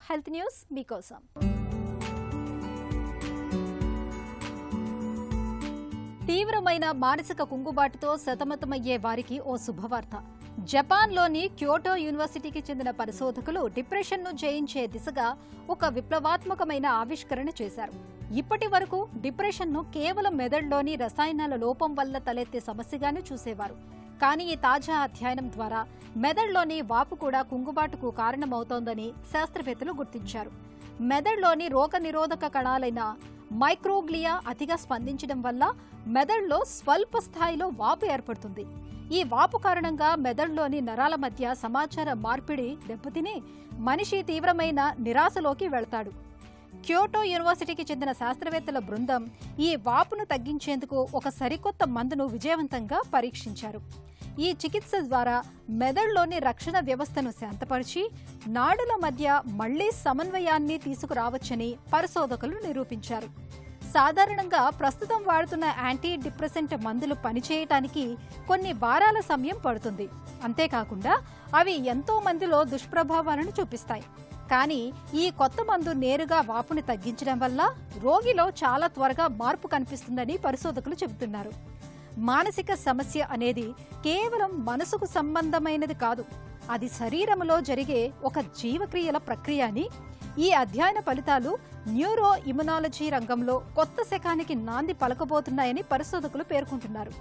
Health news మీకోసం. తీవ్రమైన మానసిక కుంగుబాటుతో సతమతమయ్యే వారికి ఓ శుభవార్త. జపాన్లోని క్యోటో యూనివర్సిటీకి చెందిన పరిశోధకులు డిప్రెషన్ను జయించే దిశగా ఒక విప్లవాత్మకమైన ఆవిష్కరణ చేశారు. ఇప్పటి వరకు డిప్రెషన్ను కేవలం మెదడులోని రసాయనాల లోపం వల్ల తలెత్తే సమస్యగానే చూసేవారు. కానీ ఈ తాజా అధ్యయనం ద్వారా మెదడులోని వాపు కూడా కుంగుబాటుకు కారణమవుతోందని శాస్త్రవేత్తలు గుర్తించారు. మెదడులోని రోగనిరోధక కణాలైన మైక్రోగ్లియా అతిగా స్పందించడం వల్ల మెదడులో స్వల్ప స్థాయిలో వాపు ఏర్పడుతుంది. ఈ వాపు కారణంగా మెదడులోని నరాల మధ్య సమాచార మార్పిడి దెబ్బతిని మనిషి తీవ్రమైన నిరాశలోకి వెళ్తాడు. క్యోటో యూనివర్సిటీకి చెందిన శాస్త్రవేత్తల బృందం ఈ వాపును తగ్గించేందుకు ఒక సరికొత్త మందును విజయవంతంగా పరీక్షించారు. ఈ చికిత్స ద్వారా మెదడులోని రక్షణ వ్యవస్థను శాంతపరిచి నాడుల మధ్య మళ్లీ సమన్వయాన్ని తీసుకురావచ్చని పరిశోధకులు నిరూపించారు. సాధారణంగా ప్రస్తుతం వాడుతున్న యాంటీ డిప్రెసెంట్ మందులు పనిచేయటానికి కొన్ని వారాల సమయం పడుతుంది. అంతేకాకుండా అవి ఎంతో మందిలో దుష్ప్రభావాలను చూపిస్తాయి. కానీ ఈ కొత్త మందు నేరుగా వాపుని తగ్గించడం వల్ల రోగిలో చాలా త్వరగా మార్పు కనిపిస్తుందని పరిశోధకులు చెబుతున్నారు. మానసిక సమస్య అనేది కేవలం మనసుకు సంబంధమైనది కాదు, అది శరీరంలో జరిగే ఒక జీవక్రియల ప్రక్రియ అని ఈ అధ్యయన ఫలితాలు న్యూరో ఇమ్యునాలజీ రంగంలో కొత్త శకానికి నాంది పలకబోతున్నాయని పరిశోధకులు పేర్కొంటున్నారు.